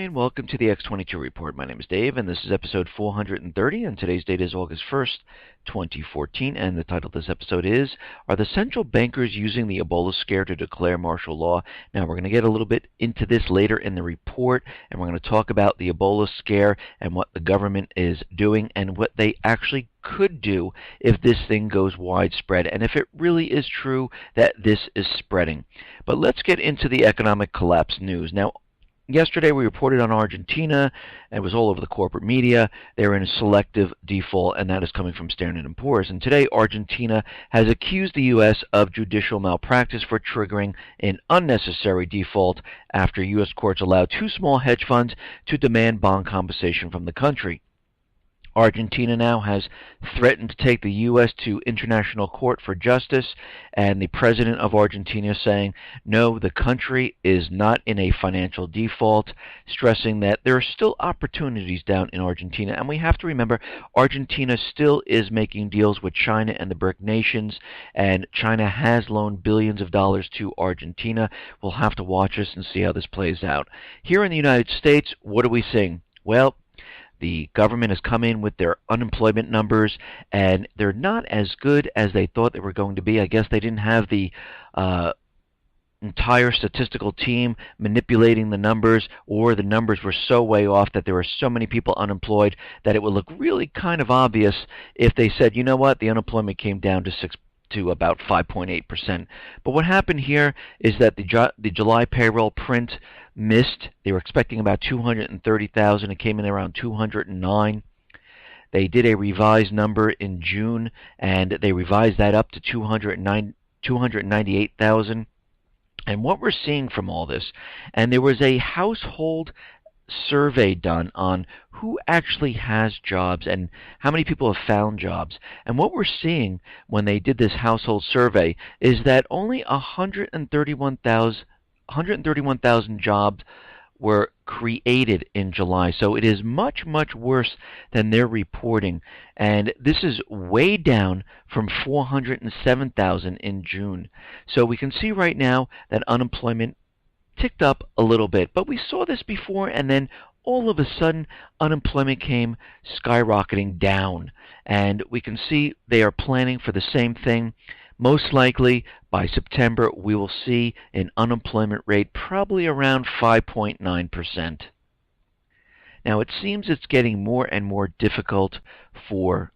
and welcome to the X22 Report. My name is Dave, and this is episode 430, and today's date is August 1st, 2014, and the title of this episode is, Are the Central Bankers Using the Ebola Scare to Declare Martial Law? Now, we're going to get a little bit into this later in the report, and we're going to talk about the Ebola Scare and what the government is doing and what they actually could do if this thing goes widespread, and if it really is true that this is spreading. But let's get into the economic collapse news. Now, yesterday we reported on Argentina, and it was all over the corporate media. They're in a selective default, and that is coming from Standard & Poor's. And today Argentina has accused the U.S. of judicial malpractice for triggering an unnecessary default after U.S. courts allowed two small hedge funds to demand bond compensation from the country. Argentina now has threatened to take the U.S. to International Court for Justice, and the president of Argentina saying, no, the country is not in a financial default, stressing that there are still opportunities down in Argentina. And we have to remember, Argentina still is making deals with China and the BRIC nations, and China has loaned billions of dollars to Argentina. We'll have to watch this and see how this plays out. Here in the United States, what are we seeing? Well, the government has come in with their unemployment numbers, and they're not as good as they thought they were going to be. I guess they didn't have the entire statistical team manipulating the numbers, or the numbers were so way off that there were so many people unemployed that it would look really kind of obvious if they said, you know what, the unemployment came down to about 5.8%. But what happened here is that the July payroll print missed. They were expecting about 230,000. It came in around 209. They did a revised number in June, and they revised that up to 298,000. And what we're seeing from all this, and there was a household survey done on who actually has jobs and how many people have found jobs. And what we're seeing when they did this household survey is that only 131,000 jobs were created in July. So it is much, much worse than they're reporting. And this is way down from 407,000 in June. So we can see right now that unemployment ticked up a little bit. But we saw this before, and then all of a sudden unemployment came skyrocketing down. And we can see they are planning for the same thing. Most likely by September we will see an unemployment rate probably around 5.9%. Now it seems it's getting more and more difficult for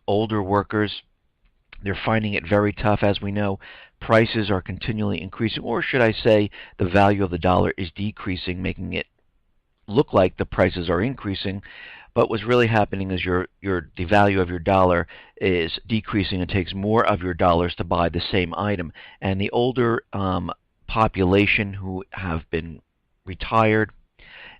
older workers. They're finding it very tough. As we know, prices are continually increasing, or should I say the value of the dollar is decreasing, making it look like the prices are increasing. But what's really happening is the value of your dollar is decreasing. It takes more of your dollars to buy the same item. And the older population who have been retired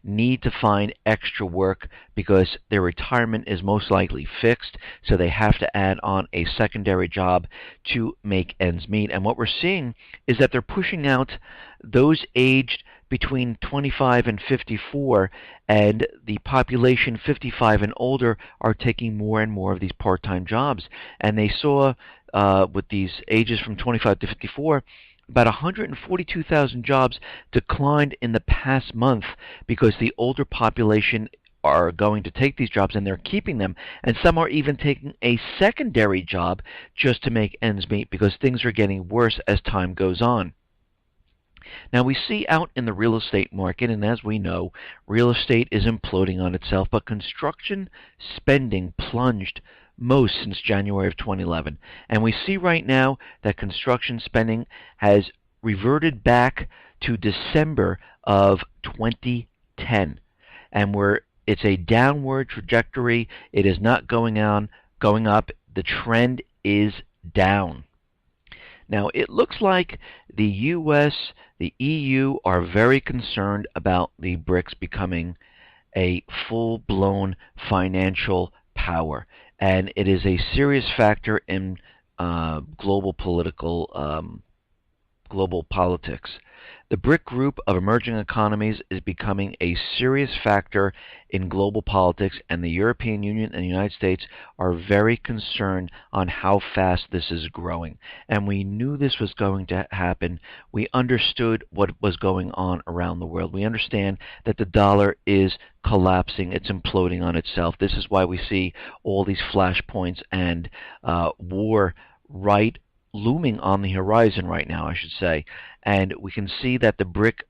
need to find extra work because their retirement is most likely fixed, so they have to add on a secondary job to make ends meet. And what we're seeing is that they're pushing out those aged between 25 and 54, and the population 55 and older are taking more and more of these part-time jobs. And they saw with these ages from 25 to 54, about 142,000 jobs declined in the past month because the older population are going to take these jobs and they're keeping them, and some are even taking a secondary job just to make ends meet because things are getting worse as time goes on. Now we see out in the real estate market, and as we know, real estate is imploding on itself, but construction spending plunged most since January of 2011. And we see right now that construction spending has reverted back to December of 2010. And it's a downward trajectory. It is not going up. The trend is down. Now, it looks like the U.S., the EU are very concerned about the BRICS becoming a full-blown financial power. And it is a serious factor in global politics. The BRIC group of emerging economies is becoming a serious factor in global politics, and the European Union and the United States are very concerned on how fast this is growing. And we knew this was going to happen. We understood what was going on around the world. We understand that the dollar is collapsing, it's imploding on itself. This is why we see all these flashpoints and war right looming on the horizon right now, I should say. And we can see that the BRIC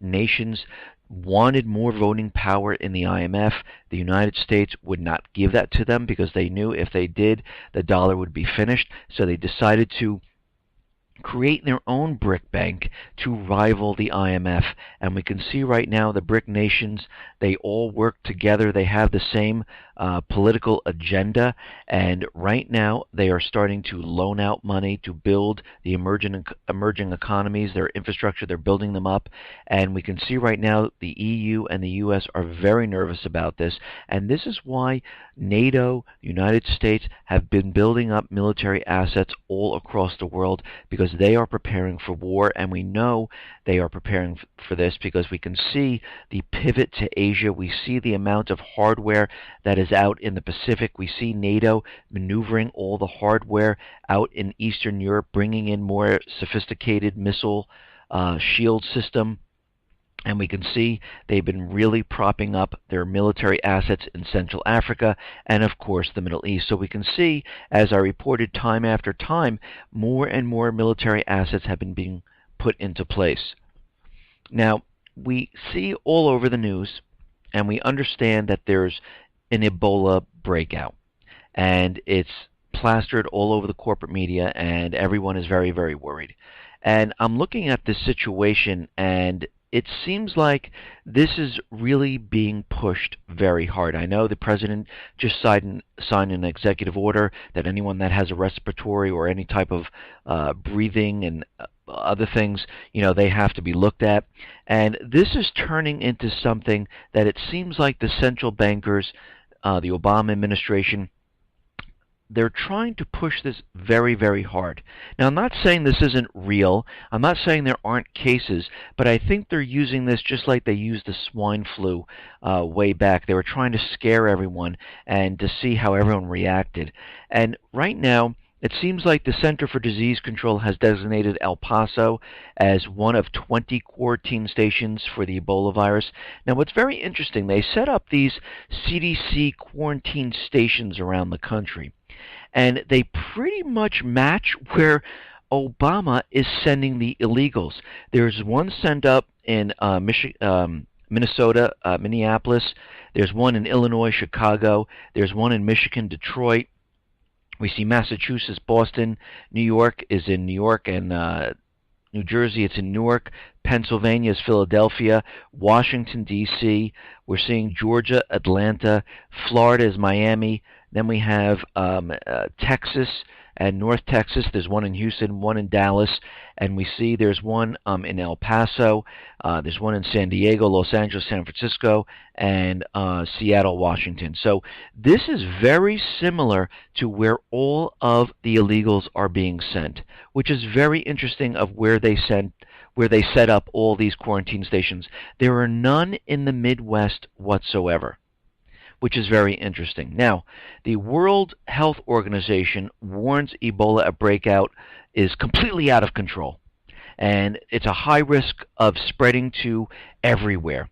nations wanted more voting power in the IMF. The United States would not give that to them because they knew if they did, the dollar would be finished. So they decided to create their own BRIC bank to rival the IMF. And we can see right now the BRIC nations, they all work together. They have the same political agenda, and right now they are starting to loan out money to build the emerging economies, their infrastructure. They're building them up, and we can see right now the EU and the US are very nervous about this, and this is why NATO, the United States, have been building up military assets all across the world because they are preparing for war, and we know they are preparing for this because we can see the pivot to Asia. We see the amount of hardware that is out in the Pacific. We see NATO maneuvering all the hardware out in Eastern Europe, bringing in more sophisticated missile shield system. And we can see they've been really propping up their military assets in Central Africa and, of course, the Middle East. So we can see, as I reported time after time, more and more military assets have been being put into place. Now, we see all over the news, and we understand that there's an Ebola breakout, and it's plastered all over the corporate media, and everyone is very, very worried. And I'm looking at this situation, and it seems like this is really being pushed very hard. I know the president just signed an executive order that anyone that has a respiratory or any type of breathing and other things, they have to be looked at. And this is turning into something that it seems like the central bankers, the Obama administration, they're trying to push this very, very hard. Now, I'm not saying this isn't real. I'm not saying there aren't cases, but I think they're using this just like they used the swine flu way back. They were trying to scare everyone and to see how everyone reacted. And right now, it seems like the Center for Disease Control has designated El Paso as one of 20 quarantine stations for the Ebola virus. Now, what's very interesting, they set up these CDC quarantine stations around the country, and they pretty much match where Obama is sending the illegals. There's one sent up in Minnesota, Minneapolis. There's one in Illinois, Chicago. There's one in Michigan, Detroit. We see Massachusetts, Boston, New York is in New York, and New Jersey, it's in Newark. Pennsylvania is Philadelphia. Washington, D.C. We're seeing Georgia, Atlanta. Florida is Miami. Then we have Texas and North Texas. There's one in Houston, one in Dallas, and we see there's one in El Paso. There's one in San Diego, Los Angeles, San Francisco, and Seattle, Washington. So this is very similar to where all of the illegals are being sent, which is very interesting of where they set up all these quarantine stations. There are none in the Midwest whatsoever, which is very interesting. Now, the World Health Organization warns Ebola breakout is completely out of control, and it's a high risk of spreading to everywhere.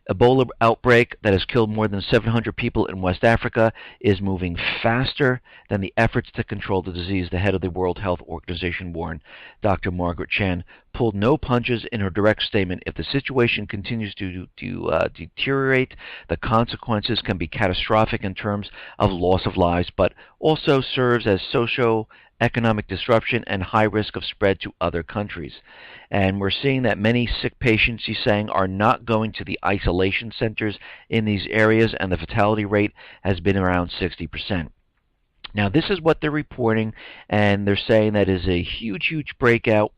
Ebola outbreak that has killed more than 700 people in West Africa is moving faster than the efforts to control the disease, the head of the World Health Organization warned. Dr. Margaret Chan pulled no punches in her direct statement. If the situation continues to deteriorate, the consequences can be catastrophic in terms of loss of lives, but also serves as socio-economic disruption and high risk of spread to other countries. And we're seeing that many sick patients, she's saying, are not going to the isolation centers in these areas, and the fatality rate has been around 60%. Now, this is what they're reporting, and they're saying that is a huge, huge breakout.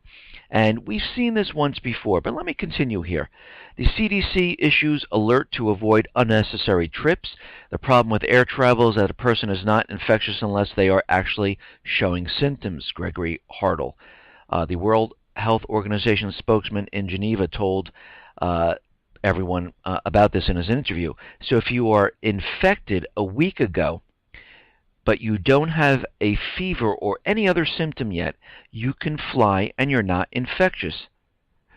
And we've seen this once before, but let me continue here. The CDC issues alert to avoid unnecessary trips. The problem with air travel is that a person is not infectious unless they are actually showing symptoms, Gregory Hartle. The World Health Organization spokesman in Geneva told uh, everyone about this in his interview. So if you are infected a week ago, but you don't have a fever or any other symptom yet, you can fly and you're not infectious.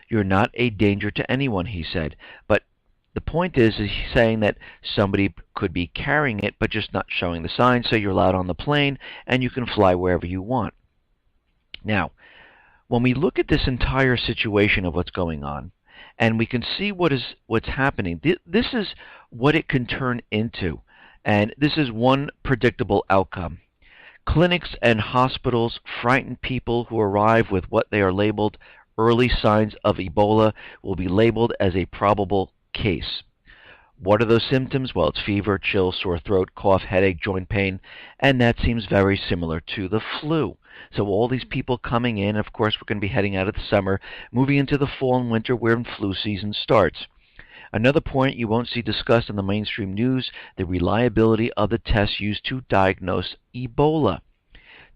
You're not a danger to anyone, he said. But the point is he's saying that somebody could be carrying it but just not showing the signs, so you're allowed on the plane and you can fly wherever you want. Now, when we look at this entire situation of what's going on, and we can see what's happening, this is what it can turn into, and this is one predictable outcome. Clinics and hospitals frighten people who arrive with what they are labeled early signs of Ebola will be labeled as a probable case. What are those symptoms? Well, it's fever, chill, sore throat, cough, headache, joint pain, and that seems very similar to the flu. So all these people coming in, of course, we're going to be heading out of the summer, moving into the fall and winter where flu season starts. Another point you won't see discussed in the mainstream news, the reliability of the tests used to diagnose Ebola.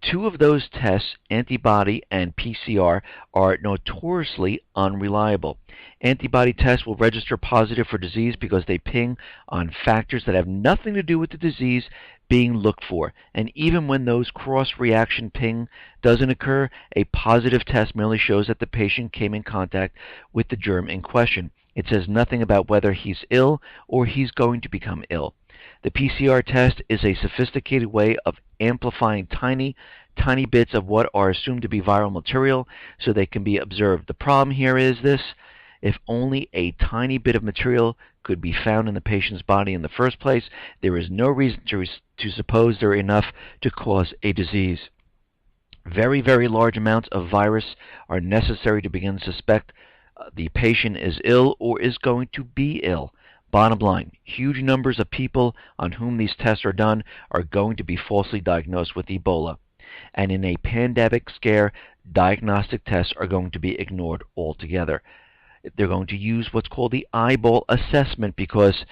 Two of those tests, antibody and PCR, are notoriously unreliable. Antibody tests will register positive for disease because they ping on factors that have nothing to do with the disease being looked for. And even when those cross-reaction ping doesn't occur, a positive test merely shows that the patient came in contact with the germ in question. It says nothing about whether he's ill or he's going to become ill. The PCR test is a sophisticated way of amplifying tiny bits of what are assumed to be viral material so they can be observed. The problem here is this: if only a tiny bit of material could be found in the patient's body in the first place, there is no reason to suppose they're enough to cause a disease. Very, very large amounts of virus are necessary to begin to suspect the patient is ill or is going to be ill. Bottom line, huge numbers of people on whom these tests are done are going to be falsely diagnosed with Ebola. And in a pandemic scare, diagnostic tests are going to be ignored altogether. They're going to use what's called the eyeball assessment because,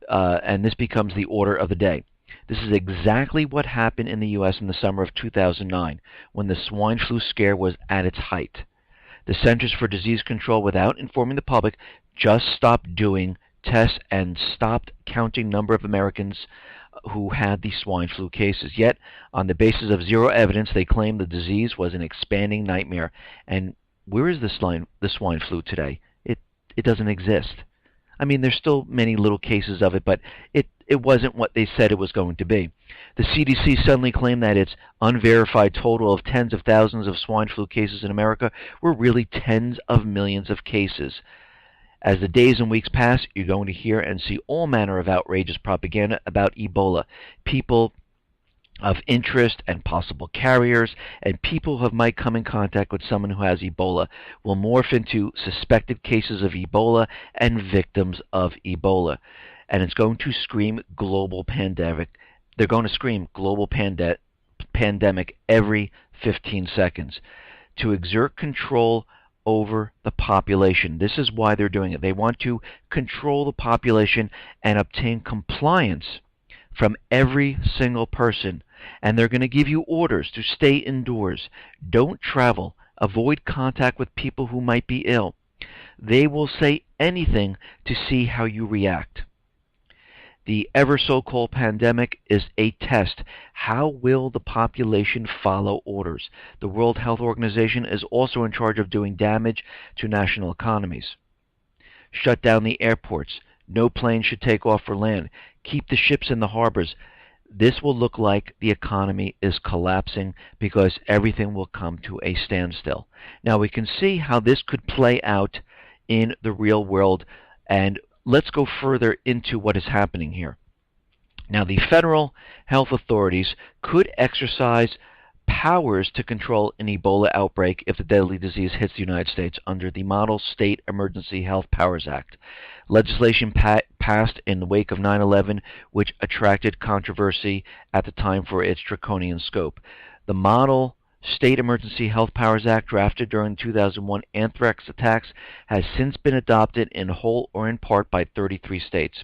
and this becomes the order of the day. This is exactly what happened in the U.S. in the summer of 2009 when the swine flu scare was at its height. The Centers for Disease Control, without informing the public, just stopped doing tests and stopped counting number of Americans who had the swine flu cases. Yet, on the basis of zero evidence, they claimed the disease was an expanding nightmare. And where is the swine flu today? It doesn't exist. I mean, there's still many little cases of it, but it wasn't what they said it was going to be. The CDC suddenly claimed that its unverified total of tens of thousands of swine flu cases in America were really tens of millions of cases. As the days and weeks pass, you're going to hear and see all manner of outrageous propaganda about Ebola. People of interest and possible carriers and people who might come in contact with someone who has Ebola will morph into suspected cases of Ebola and victims of Ebola. And it's going to scream global pandemic. They're going to scream global pandemic every 15 seconds to exert control over the population. This is why they're doing it. They want to control the population and obtain compliance from every single person. And they're going to give you orders to stay indoors. Don't travel. Avoid contact with people who might be ill. They will say anything to see how you react. The ever so-called pandemic is a test. How will the population follow orders? The World Health Organization is also in charge of doing damage to national economies. Shut down the airports. No planes should take off or land. Keep the ships in the harbors. This will look like the economy is collapsing because everything will come to a standstill. Now we can see how this could play out in the real world, and let's go further into what is happening here. Now the federal health authorities could exercise powers to control an Ebola outbreak if the deadly disease hits the United States under the Model State Emergency Health Powers Act. Legislation passed in the wake of 9/11, which attracted controversy at the time for its draconian scope. The Model State Emergency Health Powers Act, drafted during 2001 anthrax attacks, has since been adopted in whole or in part by 33 states.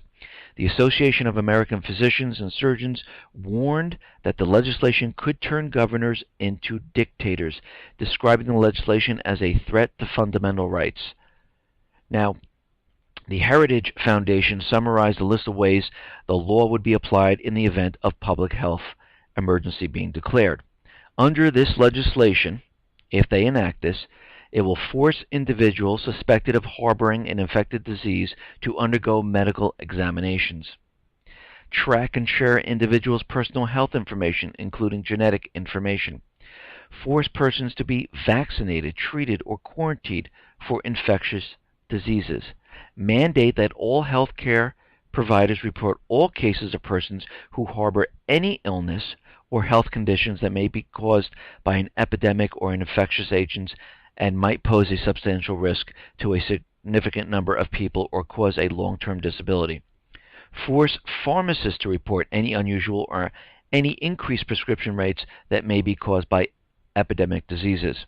The Association of American Physicians and Surgeons warned that the legislation could turn governors into dictators, describing the legislation as a threat to fundamental rights. Now, the Heritage Foundation summarized a list of ways the law would be applied in the event of public health emergency being declared. Under this legislation, if they enact this, it will force individuals suspected of harboring an infected disease to undergo medical examinations. Track and share individuals' personal health information, including genetic information. Force persons to be vaccinated, treated, or quarantined for infectious diseases. Mandate that all health care providers report all cases of persons who harbor any illness or health conditions that may be caused by an epidemic or an infectious agent and might pose a substantial risk to a significant number of people or cause a long-term disability. Force pharmacists to report any unusual or any increased prescription rates that may be caused by epidemic diseases.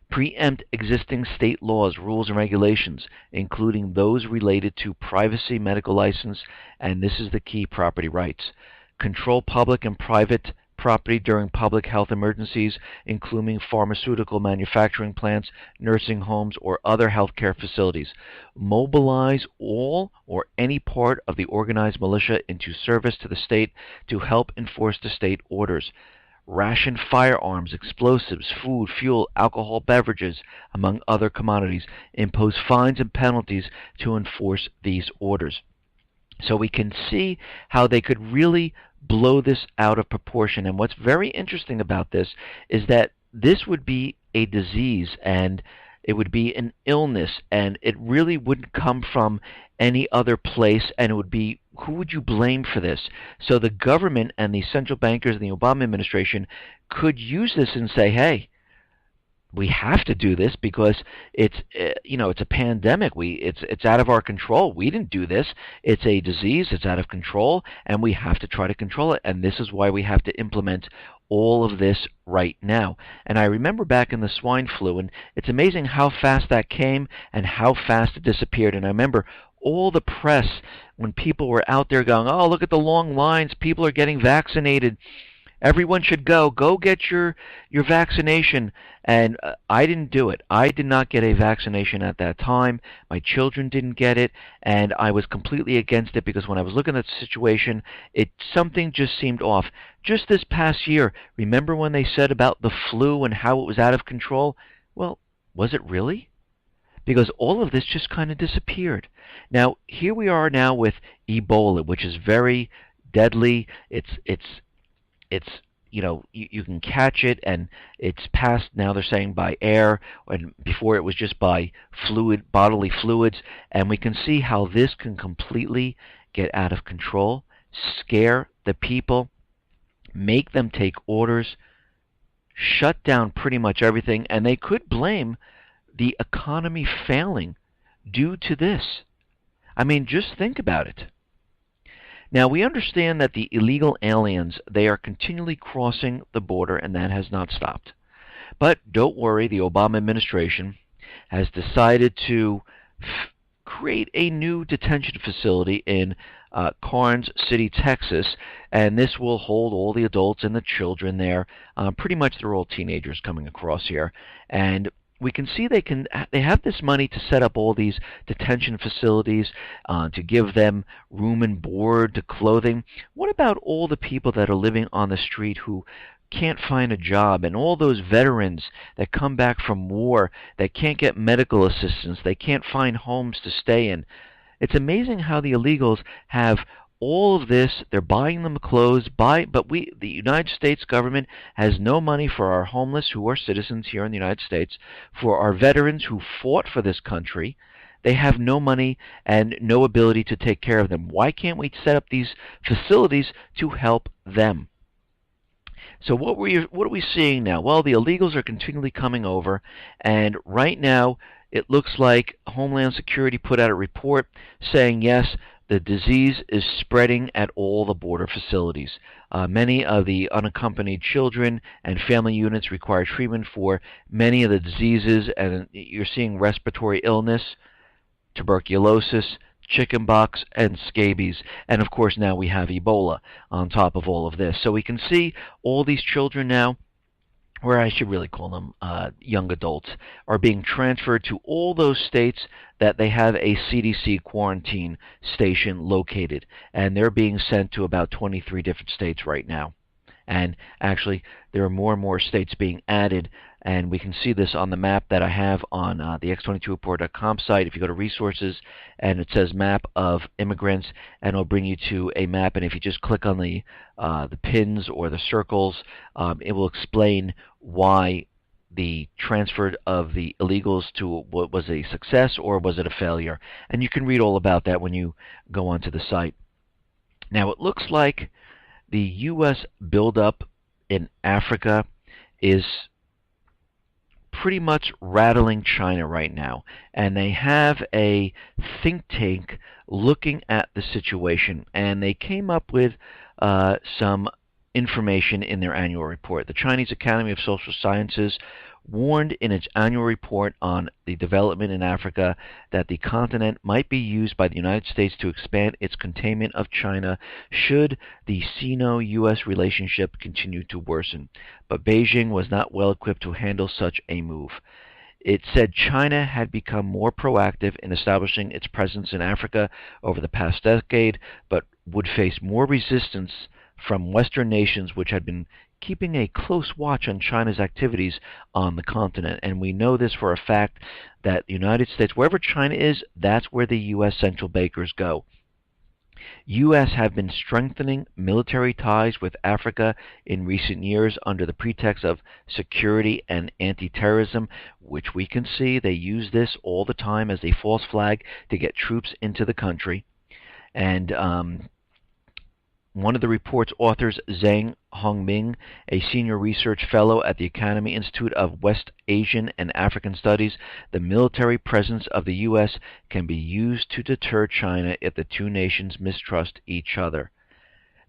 Preempt existing state laws, rules, and regulations, including those related to privacy, medical license, and this is the key, property rights. Control public and private property during public health emergencies, including pharmaceutical manufacturing plants, nursing homes, or other healthcare facilities. Mobilize all or any part of the organized militia into service to the state to help enforce the state orders. Ration firearms, explosives, food, fuel, alcohol, beverages, among other commodities. Impose fines and penalties to enforce these orders. So we can see how they could really blow this out of proportion. And what's very interesting about this is that this would be a disease and it would be an illness, and it really wouldn't come from any other place, and it would be, who would you blame for this? So the government and the central bankers and the Obama administration could use this and say, hey, we have to do this because it's it's a pandemic. It's out of our control. We didn't do this. It's a disease. It's out of control, and we have to try to control it. And this is why we have to implement all of this right now. And I remember back in the swine flu, and it's amazing how fast that came and how fast it disappeared. And I remember all the press when people were out there going, "Oh, look at the long lines. People are getting vaccinated. Everyone should go get your vaccination." And I didn't do it. I did not get a vaccination at that time. My children didn't get it, and I was completely against it because when I was looking at the situation, something just seemed off. Just this past year, remember when they said about the flu and how it was out of control? Well, was it really? Because all of this just kind of disappeared. Now, here we are now with Ebola, which is very deadly. It's you can catch it, and it's passed now, they're saying, by air, and before it was just by bodily fluids, and we can see how this can completely get out of control, scare the people, make them take orders, shut down pretty much everything, and they could blame the economy failing due to this. I mean, just think about it. Now, we understand that the illegal aliens, they are continually crossing the border, and that has not stopped. But don't worry, the Obama administration has decided to create a new detention facility in Karnes City, Texas, and this will hold all the adults and the children there. Pretty much they're all teenagers coming across here. And we can see they have this money to set up all these detention facilities, to give them room and board, to clothing. What about all the people that are living on the street who can't find a job, and all those veterans that come back from war that can't get medical assistance, they can't find homes to stay in? It's amazing how the illegals have all of this. They're buying them clothes, but the United States government has no money for our homeless who are citizens here in the United States, for our veterans who fought for this country. They have no money and no ability to take care of them. Why can't we set up these facilities to help them? So what are we seeing now? Well, the illegals are continually coming over, and right now it looks like Homeland Security put out a report saying, yes, the disease is spreading at all the border facilities. Many of the unaccompanied children and family units require treatment for many of the diseases, and you're seeing respiratory illness, tuberculosis, chickenpox, and scabies. And of course now we have Ebola on top of all of this. So we can see all these children now, or I should really call them young adults, are being transferred to all those states that they have a CDC quarantine station located. And they're being sent to about 23 different states right now. And actually, there are more and more states being added, and we can see this on the map that I have on the x22report.com site. If you go to resources and it says map of immigrants, and it'll bring you to a map, and if you just click on the pins or the circles, it will explain why the transfer of the illegals to what was a success or was it a failure. And you can read all about that when you go onto the site. Now it looks like the U.S. buildup in Africa is pretty much rattling China right now. And they have a think tank looking at the situation. And they came up with some information in their annual report. The Chinese Academy of Social Sciences warned in its annual report on the development in Africa that the continent might be used by the United States to expand its containment of China should the Sino-U.S. relationship continue to worsen. But Beijing was not well equipped to handle such a move. It said China had become more proactive in establishing its presence in Africa over the past decade, but would face more resistance from Western nations which had been keeping a close watch on China's activities on the continent. And we know this for a fact that the United States, wherever China is, that's where the U.S. central bankers go. U.S. have been strengthening military ties with Africa in recent years under the pretext of security and anti-terrorism, which we can see they use this all the time as a false flag to get troops into the country. And one of the report's authors, Zhang Hongming, a senior research fellow at the Academy Institute of West Asian and African Studies, the military presence of the U.S. can be used to deter China if the two nations mistrust each other.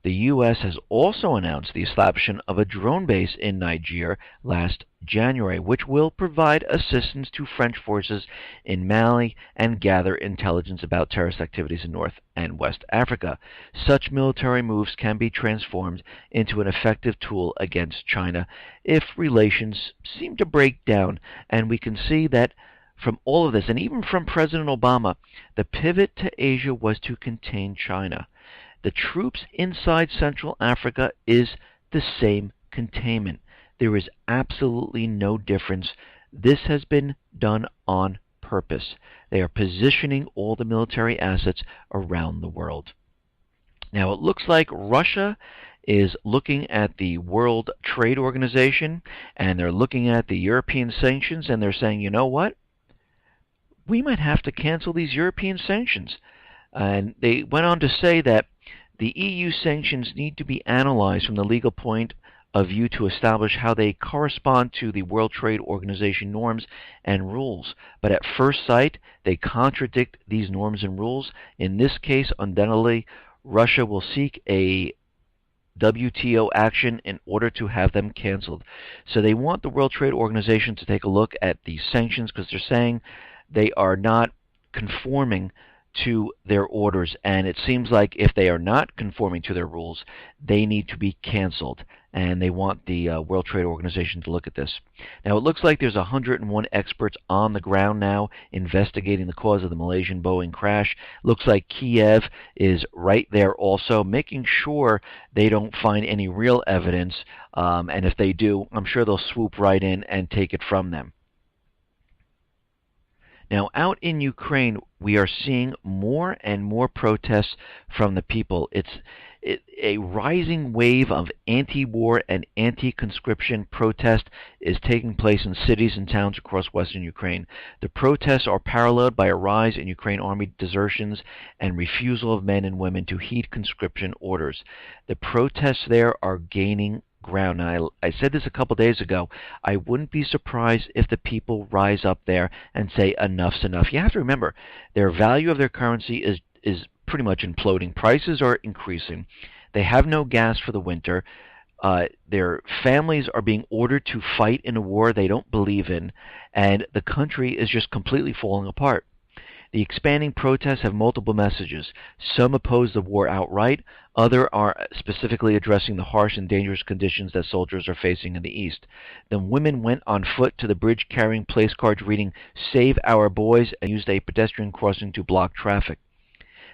The U.S. has also announced the establishment of a drone base in Niger last January, which will provide assistance to French forces in Mali and gather intelligence about terrorist activities in North and West Africa. Such military moves can be transformed into an effective tool against China if relations seem to break down. And we can see that from all of this, and even from President Obama, the pivot to Asia was to contain China. The troops inside Central Africa is the same containment. There is absolutely no difference. This has been done on purpose. They are positioning all the military assets around the world. Now it looks like Russia is looking at the World Trade Organization, and they're looking at the European sanctions, and they're saying, you know what? We might have to cancel these European sanctions. And they went on to say that the EU sanctions need to be analyzed from the legal point of view to establish how they correspond to the World Trade Organization norms and rules. But at first sight, they contradict these norms and rules. In this case, undoubtedly, Russia will seek a WTO action in order to have them canceled. So they want the World Trade Organization to take a look at these sanctions because they're saying they are not conforming to their orders, and it seems like if they are not conforming to their rules, they need to be canceled, and they want the World Trade Organization to look at this. Now it looks like there's 101 experts on the ground now investigating the cause of the Malaysian Boeing crash. Looks like Kiev is right there also, making sure they don't find any real evidence, and if they do, I'm sure they'll swoop right in and take it from them. Now, out in Ukraine, we are seeing more and more protests from the people. It's a rising wave of anti-war and anti-conscription protest is taking place in cities and towns across western Ukraine. The protests are paralleled by a rise in Ukraine army desertions and refusal of men and women to heed conscription orders. The protests there are gaining ground. And I said this a couple days ago. I wouldn't be surprised if the people rise up there and say enough's enough. You have to remember, their value of their currency is pretty much imploding. Prices are increasing. They have no gas for the winter. Their families are being ordered to fight in a war they don't believe in, and the country is just completely falling apart. The expanding protests have multiple messages. Some oppose the war outright, others are specifically addressing the harsh and dangerous conditions that soldiers are facing in the east. The women went on foot to the bridge carrying place cards reading, "Save our boys," and used a pedestrian crossing to block traffic.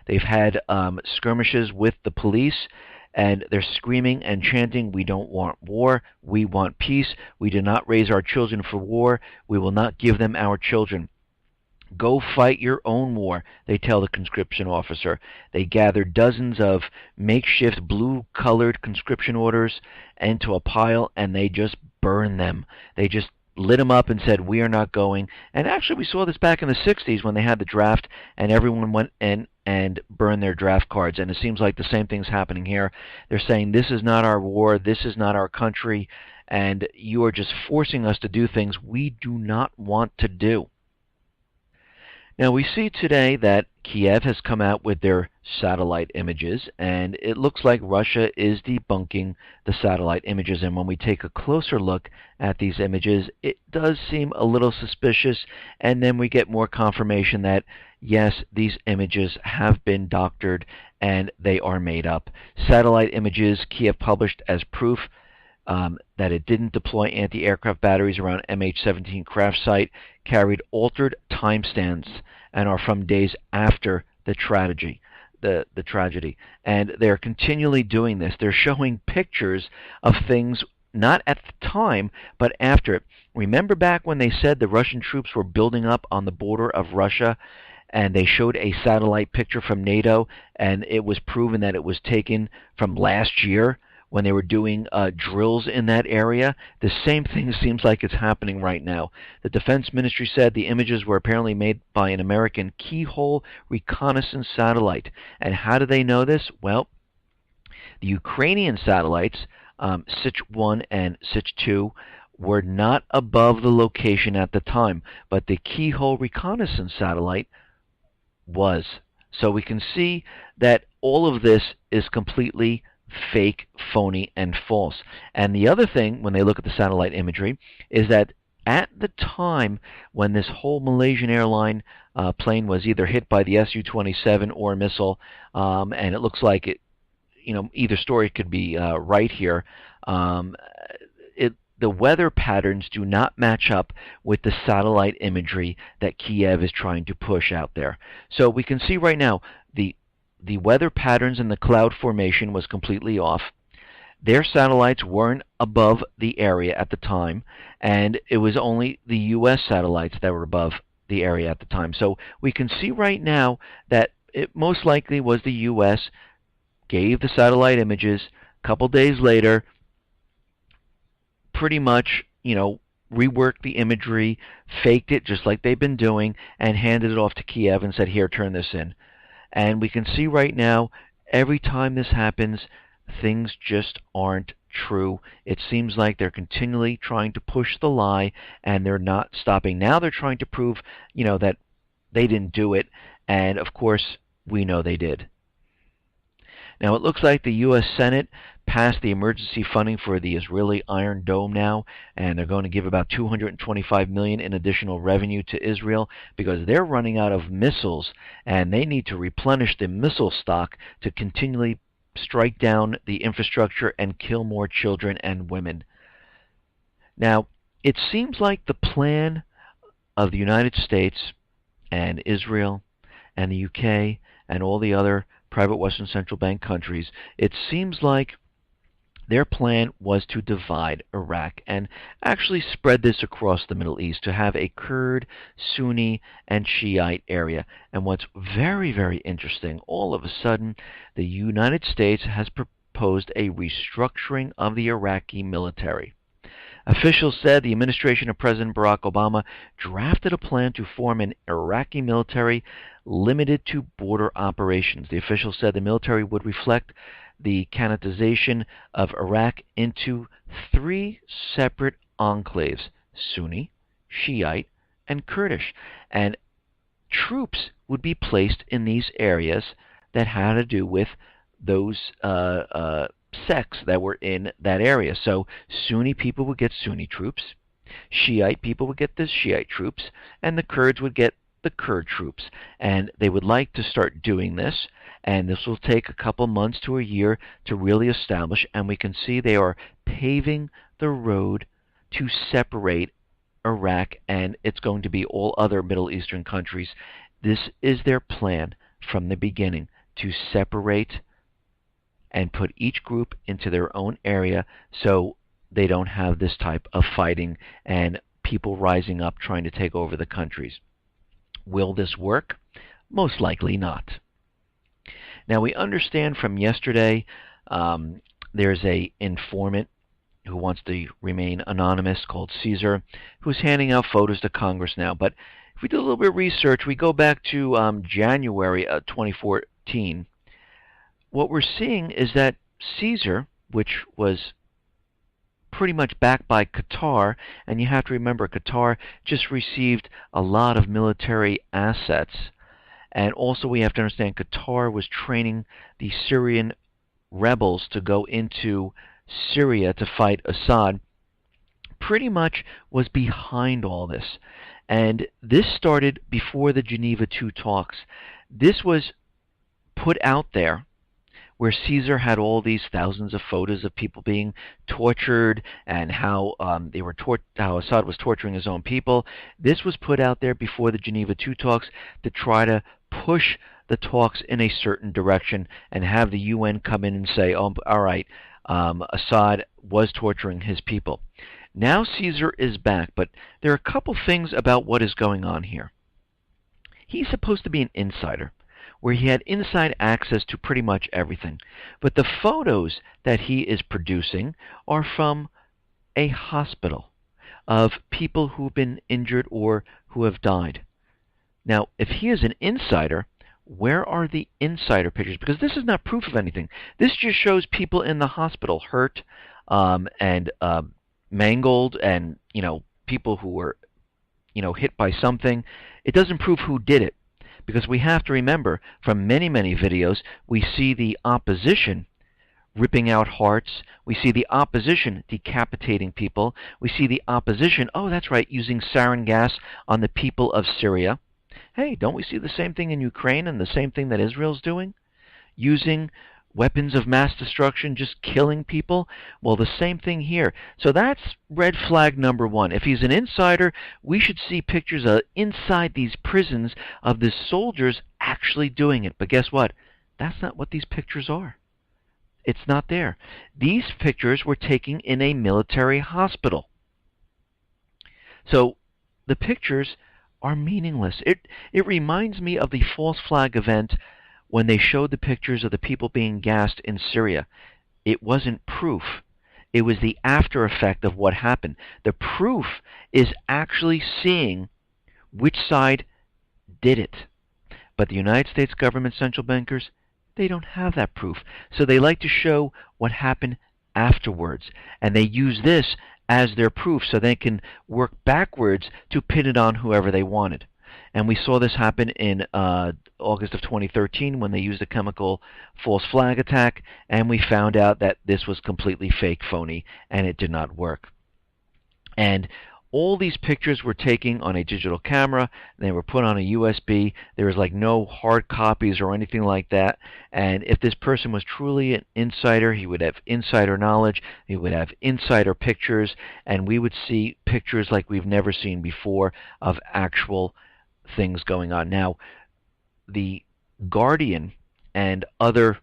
They've had skirmishes with the police, and they're screaming and chanting, "We don't want war, we want peace, we do not raise our children for war, we will not give them our children." "Go fight your own war," they tell the conscription officer. They gather dozens of makeshift blue-colored conscription orders into a pile, and they just burn them. They just lit them up and said, "We are not going." And actually, we saw this back in the 60s when they had the draft, and everyone went in and burned their draft cards. And it seems like the same thing's happening here. They're saying, "This is not our war, this is not our country, and you are just forcing us to do things we do not want to do." Now, we see today that Kiev has come out with their satellite images, and it looks like Russia is debunking the satellite images. And when we take a closer look at these images, it does seem a little suspicious, and then we get more confirmation that, yes, these images have been doctored and they are made up. Satellite images Kiev published as proof that it didn't deploy anti-aircraft batteries around MH17 craft site carried altered timestamps and are from days after the tragedy. The tragedy. And they're continually doing this. They're showing pictures of things not at the time, but after it. Remember back when they said the Russian troops were building up on the border of Russia, and they showed a satellite picture from NATO, and it was proven that it was taken from last year when they were doing drills in that area? The same thing seems like it's happening right now. The Defense Ministry said the images were apparently made by an American keyhole reconnaissance satellite. And how do they know this? Well, the Ukrainian satellites, Sich-1 and Sich-2, were not above the location at the time, but the keyhole reconnaissance satellite was. So we can see that all of this is completely fake, phony, and false. And the other thing, when they look at the satellite imagery, is that at the time when this whole Malaysian airline plane was either hit by the Su-27 or a missile, and it looks like it, either story could be right here, the weather patterns do not match up with the satellite imagery that Kiev is trying to push out there. So we can see right now the weather patterns and the cloud formation was completely off. Their satellites weren't above the area at the time, and it was only the U.S. satellites that were above the area at the time. So we can see right now that it most likely was the U.S. gave the satellite images. A couple days later, pretty much, reworked the imagery, faked it just like they've been doing, and handed it off to Kiev and said, "Here, turn this in." And we can see right now, every time this happens, things just aren't true. It seems like they're continually trying to push the lie, and they're not stopping. Now they're trying to prove, that they didn't do it, and of course, we know they did. Now, it looks like the U.S. Senate passed the emergency funding for the Israeli Iron Dome now, and they're going to give about $225 million in additional revenue to Israel because they're running out of missiles, and they need to replenish the missile stock to continually strike down the infrastructure and kill more children and women. Now, it seems like the plan of the United States and Israel and the UK and all the other private Western Central Bank countries, it seems like their plan was to divide Iraq and actually spread this across the Middle East to have a Kurd, Sunni, and Shiite area. And what's very, very interesting, all of a sudden, the United States has proposed a restructuring of the Iraqi military. Officials said the administration of President Barack Obama drafted a plan to form an Iraqi military limited to border operations. The officials said the military would reflect the Canatization of Iraq into 3 separate enclaves: Sunni, Shiite, and Kurdish. And troops would be placed in these areas that had to do with those sects that were in that area. So Sunni people would get Sunni troops, Shiite people would get the Shiite troops, and the Kurds would get the the Kurd troops. And they would like to start doing this, and this will take a couple months to a year to really establish, and we can see they are paving the road to separate Iraq, and it's going to be all other Middle Eastern countries. This is their plan from the beginning, to separate and put each group into their own area so they don't have this type of fighting and people rising up trying to take over the countries. Will this work? Most likely not. Now we understand from yesterday there's a informant who wants to remain anonymous called Caesar, who's handing out photos to Congress now. But if we do a little bit of research, we go back to January 2014. What we're seeing is that Caesar, which was pretty much backed by Qatar, and you have to remember Qatar just received a lot of military assets, and also we have to understand Qatar was training the Syrian rebels to go into Syria to fight Assad, pretty much was behind all this. And this started before the Geneva II talks. This was put out there where Caesar had all these thousands of photos of people being tortured and how how Assad was torturing his own people. This was put out there before the Geneva II talks to try to push the talks in a certain direction and have the UN come in and say, oh, all right, Assad was torturing his people. Now Caesar is back, but there are a couple things about what is going on here. He's supposed to be an insider, where he had inside access to pretty much everything. But the photos that he is producing are from a hospital of people who've been injured or who have died. Now, if he is an insider, where are the insider pictures? Because this is not proof of anything. This just shows people in the hospital hurt and mangled, and people who were hit by something. It doesn't prove who did it, because we have to remember from many videos we see the opposition ripping out hearts. We see the opposition decapitating people. We see the opposition, oh that's right, using sarin gas on the people of Syria. Hey, don't we see the same thing in Ukraine and the same thing that Israel's doing? Using weapons of mass destruction, just killing people? Well, the same thing here. So that's red flag number one. If he's an insider, we should see pictures of inside these prisons of the soldiers actually doing it. But guess what? That's not what these pictures are. It's not there. These pictures were taken in a military hospital. So the pictures are meaningless. It reminds me of the false flag event when they showed the pictures of the people being gassed in Syria. It wasn't proof. It was the after effect of what happened. The proof is actually seeing which side did it. But the United States government central bankers, they don't have that proof. So they like to show what happened afterwards. And they use this as their proof so they can work backwards to pin it on whoever they wanted. And we saw this happen in August of 2013 when they used a chemical false flag attack, and we found out that this was completely fake, phony, and it did not work. And all these pictures were taken on a digital camera. They were put on a USB. There was like no hard copies or anything like that. And if this person was truly an insider, he would have insider knowledge. He would have insider pictures, and we would see pictures like we've never seen before of actual things going on. Now, the Guardian and other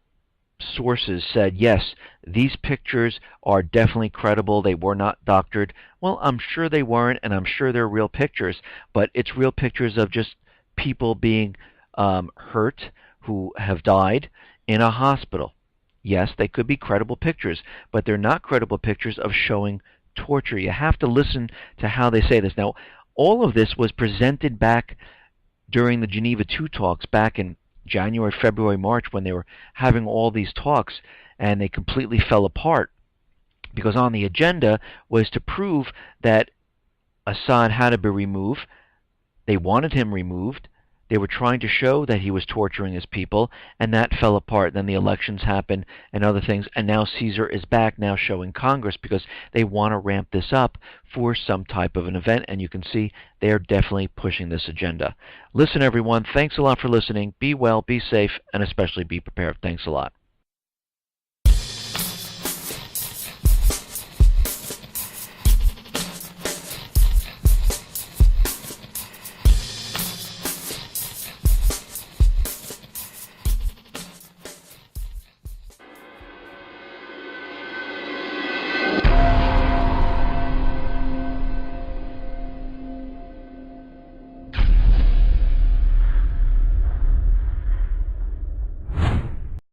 sources said, yes, these pictures are definitely credible. They were not doctored. Well, I'm sure they weren't, and I'm sure they're real pictures, but it's real pictures of just people being hurt who have died in a hospital. Yes, they could be credible pictures, but they're not credible pictures of showing torture. You have to listen to how they say this. Now, all of this was presented back during the Geneva II talks back in January, February, March, when they were having all these talks, and they completely fell apart because on the agenda was to prove that Assad had to be removed. They wanted him removed. They were trying to show that he was torturing his people, and that fell apart. Then the elections happened and other things, and now Caesar is back now showing Congress because they want to ramp this up for some type of an event, and you can see they are definitely pushing this agenda. Listen, everyone, thanks a lot for listening. Be well, be safe, and especially be prepared. Thanks a lot.